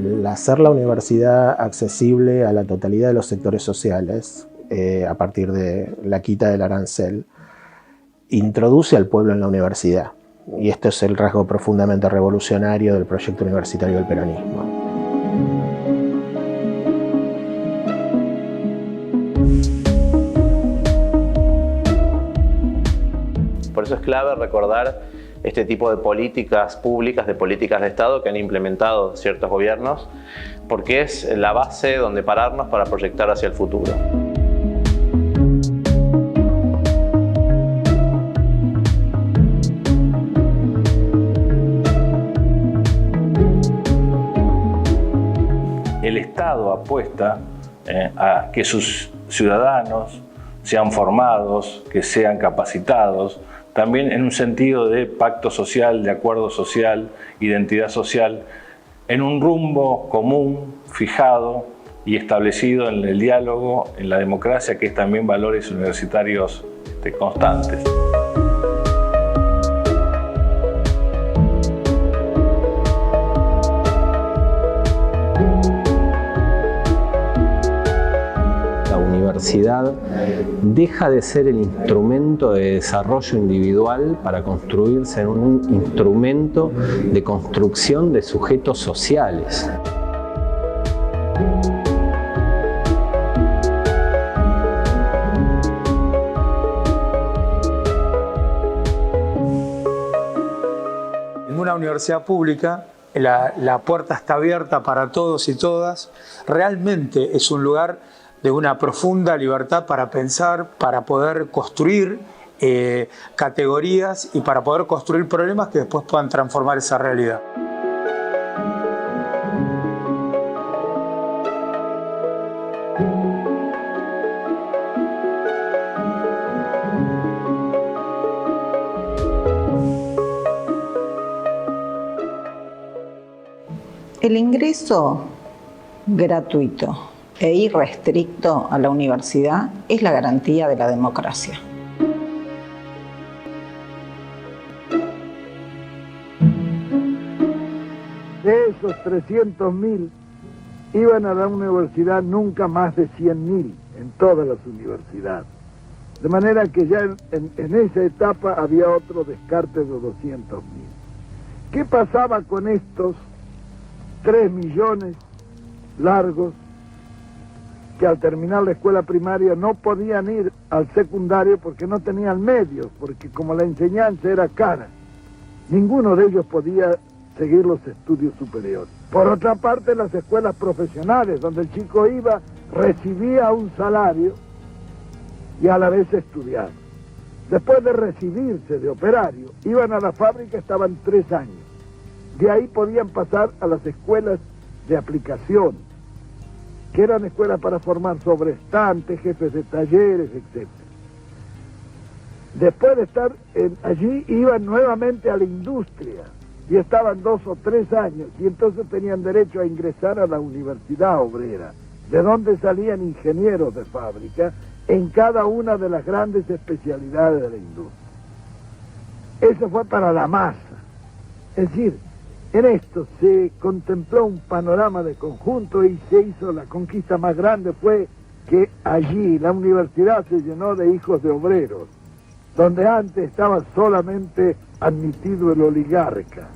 el hacer la universidad accesible a la totalidad de los sectores sociales, a partir de la quita del arancel, introduce al pueblo en la universidad. Y esto es el rasgo profundamente revolucionario del proyecto universitario del peronismo. Por eso es clave recordar este tipo de políticas públicas, de políticas de Estado que han implementado ciertos gobiernos, porque es la base donde pararnos para proyectar hacia el futuro. El Estado apuesta a que sus ciudadanos sean formados, que sean capacitados, también en un sentido de pacto social, de acuerdo social, identidad social, en un rumbo común, fijado y establecido en el diálogo, en la democracia, que es también valores universitarios constantes. La universidad deja de ser el instrumento de desarrollo individual para construirse en un instrumento de construcción de sujetos sociales. En una universidad pública, la puerta está abierta para todos y todas. Realmente es un lugar de una profunda libertad para pensar, para poder construir categorías y para poder construir problemas que después puedan transformar esa realidad. El ingreso gratuito e irrestricto a la universidad es la garantía de la democracia. De esos 300.000 iban a la universidad nunca más de 100.000 en todas las universidades. De manera que ya en esa etapa había otro descarte de 200.000. ¿Qué pasaba con estos 3 millones largos que al terminar la escuela primaria no podían ir al secundario porque no tenían medios, porque como la enseñanza era cara, ninguno de ellos podía seguir los estudios superiores? Por otra parte, las escuelas profesionales, donde el chico iba, recibía un salario y a la vez estudiaba. Después de recibirse de operario, iban a la fábrica, estaban 3 años. De ahí podían pasar a las escuelas de aplicación, que eran escuelas para formar sobrestantes, jefes de talleres, etc. Después de estar allí, iban nuevamente a la industria y estaban 2 o 3 años, y entonces tenían derecho a ingresar a la universidad obrera, de donde salían ingenieros de fábrica en cada una de las grandes especialidades de la industria. Eso fue para la masa. Es decir, en esto se contempló un panorama de conjunto y se hizo la conquista más grande. Fue que allí la universidad se llenó de hijos de obreros, donde antes estaba solamente admitido el oligarca,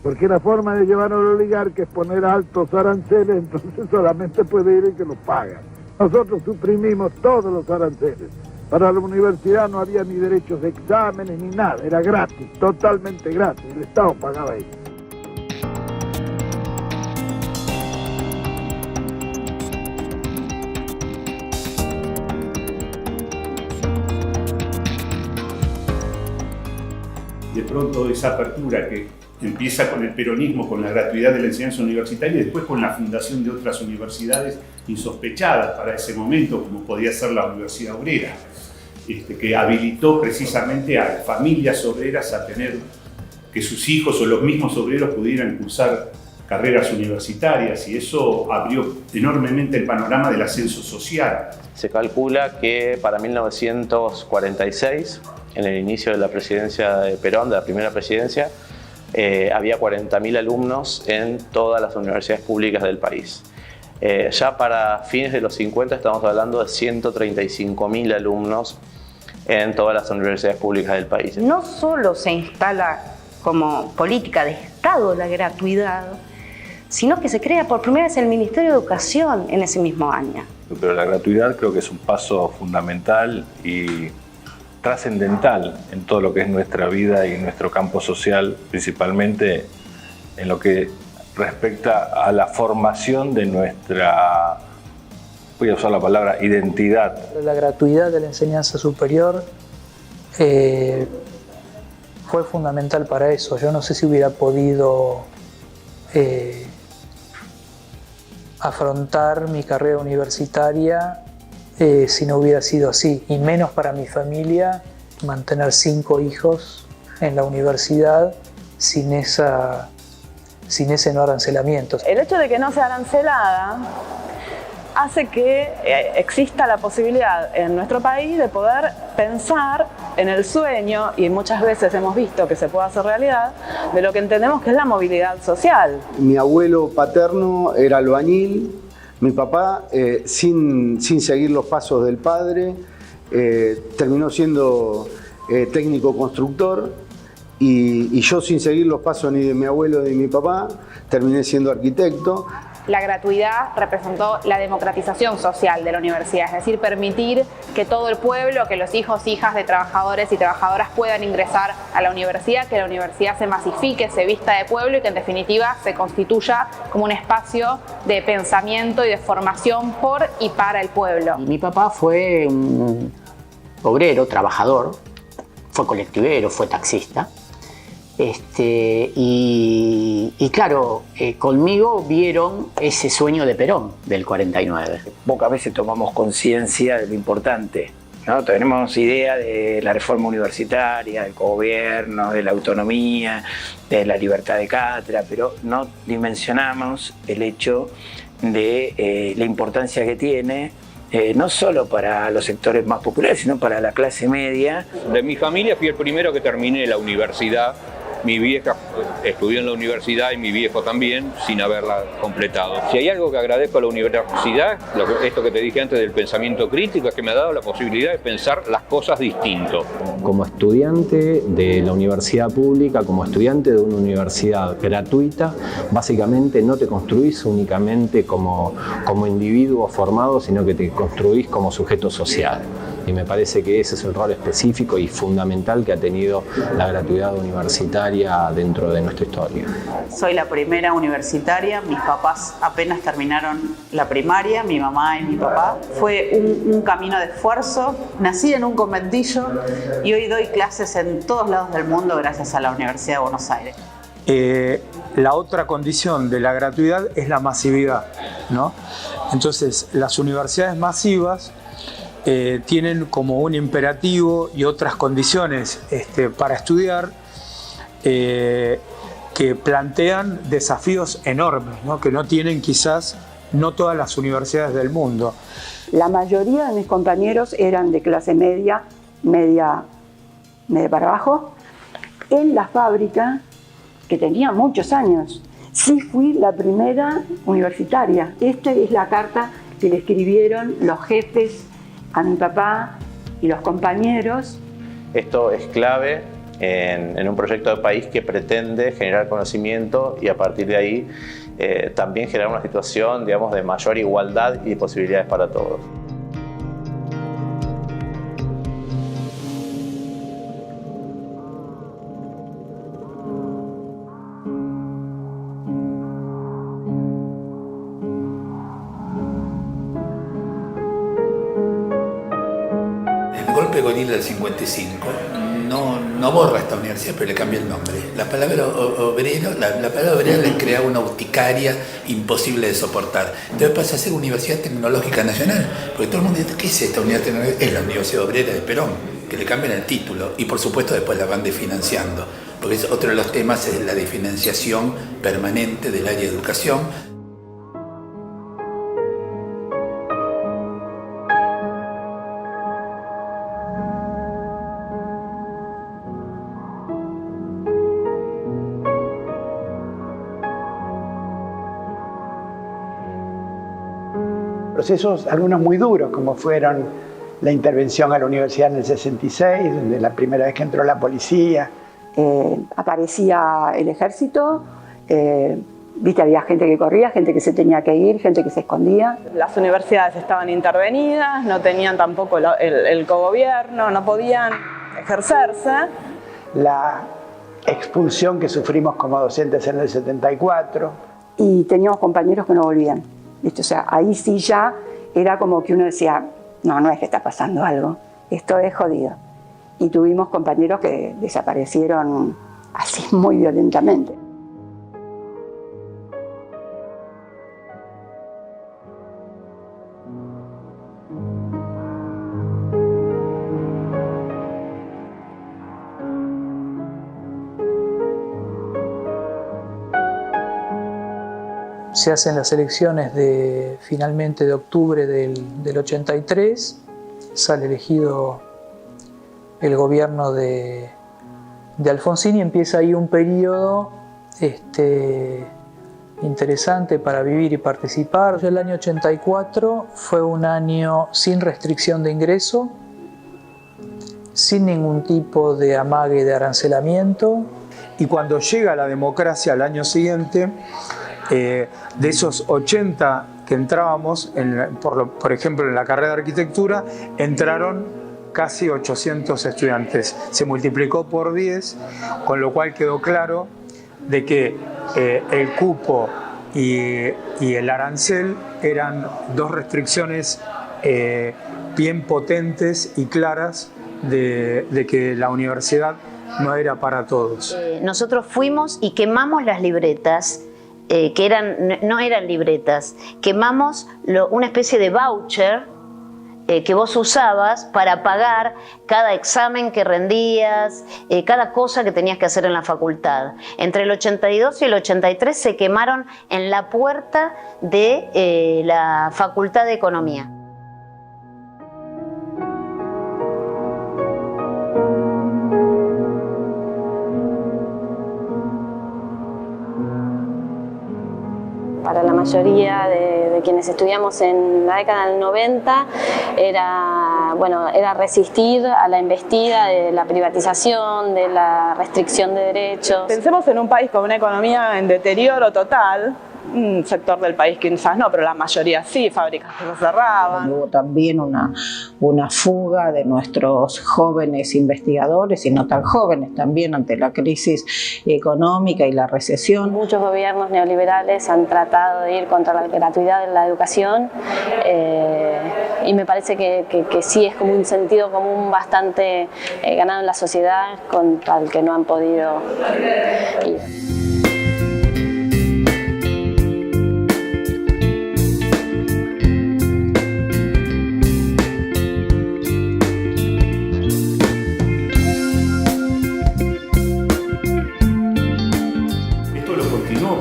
porque la forma de llevar al oligarca es poner altos aranceles, entonces solamente puede ir el que lo paga. Nosotros suprimimos todos los aranceles. Para la universidad no había ni derechos de exámenes ni nada, era gratis, totalmente gratis, el Estado pagaba eso. De pronto esa apertura que empieza con el peronismo, con la gratuidad de la enseñanza universitaria y después con la fundación de otras universidades insospechadas para ese momento, como podía ser la Universidad Obrera, que habilitó precisamente a familias obreras a tener que sus hijos o los mismos obreros pudieran cursar carreras universitarias, y eso abrió enormemente el panorama del ascenso social. Se calcula que para 1946, en el inicio de la presidencia de Perón, de la primera presidencia, había 40.000 alumnos en todas las universidades públicas del país. Ya para fines de los 50 estamos hablando de 135.000 alumnos en todas las universidades públicas del país. No solo se instala como política de Estado la gratuidad, sino que se crea por primera vez el Ministerio de Educación en ese mismo año. Pero la gratuidad creo que es un paso fundamental y trascendental en todo lo que es nuestra vida y nuestro campo social, principalmente en lo que respecta a la formación de nuestra, voy a usar la palabra, identidad. La gratuidad de la enseñanza superior fue fundamental para eso. Yo no sé si hubiera podido afrontar mi carrera universitaria si no hubiera sido así, y menos para mi familia mantener 5 hijos en la universidad sin ese no arancelamiento. El hecho de que no sea arancelada hace que exista la posibilidad en nuestro país de poder pensar en el sueño, y muchas veces hemos visto que se puede hacer realidad, de lo que entendemos que es la movilidad social. Mi abuelo paterno era albañil, mi papá, sin seguir los pasos del padre, terminó siendo técnico constructor, y yo, sin seguir los pasos ni de mi abuelo ni de mi papá, terminé siendo arquitecto. La gratuidad representó la democratización social de la universidad, es decir, permitir que todo el pueblo, que los hijos e hijas de trabajadores y trabajadoras puedan ingresar a la universidad, que la universidad se masifique, se vista de pueblo y que en definitiva se constituya como un espacio de pensamiento y de formación por y para el pueblo. Mi papá fue un obrero, trabajador, fue colectivero, fue taxista. Y claro, conmigo vieron ese sueño de Perón del 49. Pocas veces tomamos conciencia de lo importante, ¿no? Tenemos idea de la reforma universitaria, del gobierno, de la autonomía, de la libertad de cátedra, pero no dimensionamos el hecho de la importancia que tiene no solo para los sectores más populares, sino para la clase media. De mi familia fui el primero que terminé la universidad. Mi vieja estudió en la universidad y mi viejo también, sin haberla completado. Si hay algo que agradezco a la universidad, esto que te dije antes del pensamiento crítico, es que me ha dado la posibilidad de pensar las cosas distinto. Como estudiante de la universidad pública, como estudiante de una universidad gratuita, básicamente no te construís únicamente como individuo formado, sino que te construís como sujeto social. Y me parece que ese es el rol específico y fundamental que ha tenido la gratuidad universitaria dentro de nuestra historia. Soy la primera universitaria, mis papás apenas terminaron la primaria, mi mamá y mi papá. Fue un camino de esfuerzo, nací en un conventillo y hoy doy clases en todos lados del mundo gracias a la Universidad de Buenos Aires. La otra condición de la gratuidad es la masividad, ¿no? Entonces, las universidades masivas tienen como un imperativo y otras condiciones para estudiar que plantean desafíos enormes, ¿no? Que no tienen quizás no todas las universidades del mundo. La mayoría de mis compañeros eran de clase media para abajo, en la fábrica, que tenía muchos años. Sí fui la primera universitaria. Esta es la carta que le escribieron los jefes a mi papá y los compañeros. Esto es clave en un proyecto de país que pretende generar conocimiento y a partir de ahí también generar una situación, digamos, de mayor igualdad y posibilidades para todos. Del 55 no borra esta universidad, pero le cambia el nombre. La palabra obrero le crea una urticaria imposible de soportar. Entonces pasa a ser Universidad Tecnológica Nacional, porque todo el mundo dice, ¿qué es esta Universidad Tecnológica? Es la Universidad Obrera de Perón, que le cambian el título y por supuesto después la van desfinanciando, porque es otro de los temas, es la desfinanciación permanente del área de educación. procesos, algunos muy duros, como fueron la intervención a la universidad en el 66, donde la primera vez que entró la policía. Aparecía el ejército, viste, había gente que corría, gente que se tenía que ir, gente que se escondía. Las universidades estaban intervenidas, no tenían tampoco el cogobierno, no podían ejercerse. La expulsión que sufrimos como docentes en el 74. Y teníamos compañeros que no volvían, ¿viste? O sea, ahí sí ya era como que uno decía, no es que está pasando algo, esto es jodido. Y tuvimos compañeros que desaparecieron así muy violentamente. Se hacen las elecciones finalmente de octubre del 83, sale elegido el gobierno de Alfonsín y empieza ahí un periodo interesante para vivir y participar. El año 84 fue un año sin restricción de ingreso, sin ningún tipo de amague de arancelamiento. Y cuando llega la democracia al año siguiente, de esos 80 que entrábamos, por ejemplo en la carrera de arquitectura, entraron casi 800 estudiantes. Se multiplicó por 10, con lo cual quedó claro de que el cupo y el arancel eran dos restricciones bien potentes y claras de que la universidad no era para todos. Nosotros fuimos y quemamos las libretas, que no eran libretas, quemamos una especie de voucher que vos usabas para pagar cada examen que rendías, cada cosa que tenías que hacer en la facultad. Entre el 82 y el 83 se quemaron en la puerta de la Facultad de Economía. Para la mayoría de quienes estudiamos en la década del 90 era resistir a la embestida de la privatización, de la restricción de derechos. Pensemos en un país con una economía en deterioro total, un sector del país quizás no, pero la mayoría sí, fábricas que se cerraban. Hubo también una fuga de nuestros jóvenes investigadores y no tan jóvenes también ante la crisis económica y la recesión. Muchos gobiernos neoliberales han tratado de ir contra la gratuidad de la educación y me parece que sí es como un sentido común bastante ganado en la sociedad contra el que no han podido ir.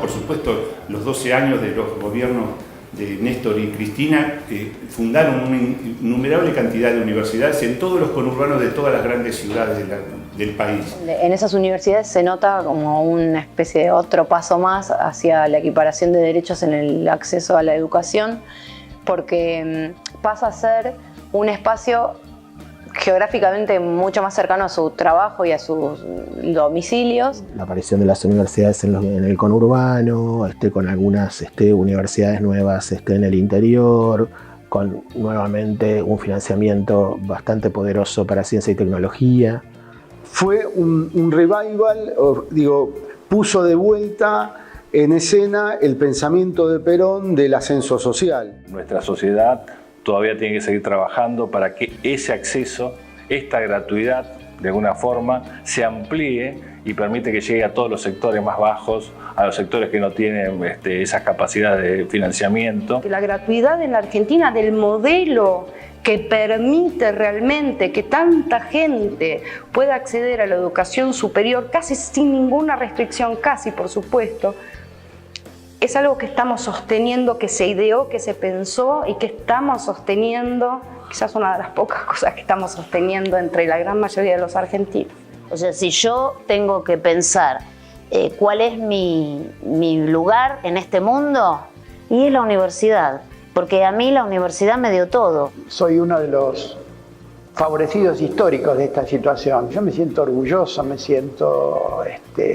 Por supuesto, los 12 años de los gobiernos de Néstor y Cristina fundaron una innumerable cantidad de universidades en todos los conurbanos de todas las grandes ciudades del país. En esas universidades se nota como una especie de otro paso más hacia la equiparación de derechos en el acceso a la educación, porque pasa a ser un espacio geográficamente mucho más cercano a su trabajo y a sus domicilios. La aparición de las universidades en el conurbano, con algunas universidades nuevas en el interior, con nuevamente un financiamiento bastante poderoso para ciencia y tecnología. Fue un revival, puso de vuelta en escena el pensamiento de Perón del ascenso social. Nuestra sociedad todavía tiene que seguir trabajando para que ese acceso, esta gratuidad, de alguna forma, se amplíe y permite que llegue a todos los sectores más bajos, a los sectores que no tienen esas capacidades de financiamiento. La gratuidad en la Argentina del modelo que permite realmente que tanta gente pueda acceder a la educación superior casi sin ninguna restricción, casi por supuesto, es algo que estamos sosteniendo, que se ideó, que se pensó y que estamos sosteniendo, quizás una de las pocas cosas que estamos sosteniendo entre la gran mayoría de los argentinos. O sea, si yo tengo que pensar cuál es mi lugar en este mundo, y es la universidad. porque a mí la universidad me dio todo. Soy uno de los favorecidos históricos de esta situación. Yo me siento orgulloso, me siento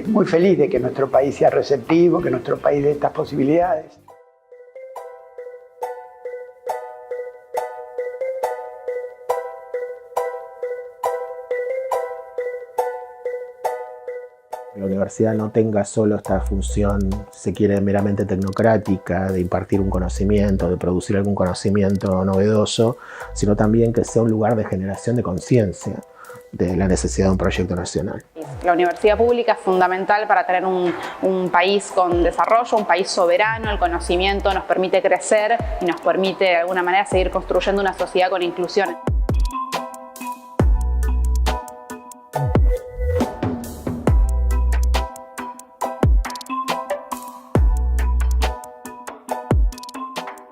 muy feliz de que nuestro país sea receptivo, que nuestro país dé estas posibilidades. La universidad no tenga solo esta función, si se quiere, meramente tecnocrática, de impartir un conocimiento, de producir algún conocimiento novedoso, sino también que sea un lugar de generación de conciencia de la necesidad de un proyecto nacional. La universidad pública es fundamental para tener un país con desarrollo, un país soberano. El conocimiento nos permite crecer y nos permite de alguna manera seguir construyendo una sociedad con inclusión.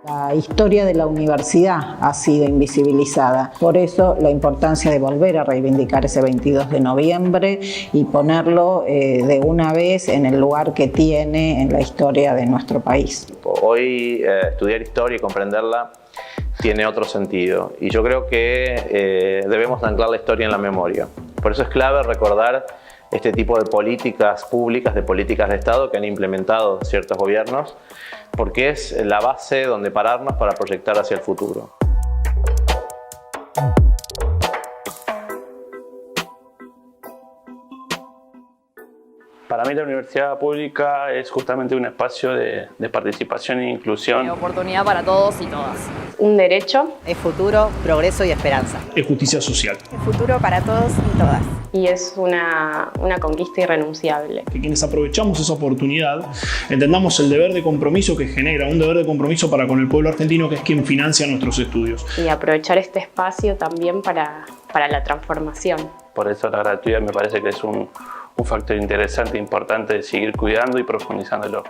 La historia de la universidad ha sido invisibilizada. Por eso la importancia de volver a reivindicar ese 22 de noviembre y ponerlo de una vez en el lugar que tiene en la historia de nuestro país. Hoy estudiar historia y comprenderla tiene otro sentido. Y yo creo que debemos anclar la historia en la memoria. Por eso es clave recordar este tipo de políticas públicas, de políticas de Estado que han implementado ciertos gobiernos, porque es la base donde pararnos para proyectar hacia el futuro. Para mí la universidad pública es justamente un espacio de participación e inclusión. Oportunidad para todos y todas. Un derecho. Es futuro, progreso y esperanza. Es justicia social. Es futuro para todos y todas. Y es una conquista irrenunciable. Que quienes aprovechamos esa oportunidad entendamos el deber de compromiso que genera, un deber de compromiso para con el pueblo argentino, que es quien financia nuestros estudios. Y aprovechar este espacio también para la transformación. Por eso la gratuidad me parece que es un factor interesante e importante de seguir cuidando y profundizándolo.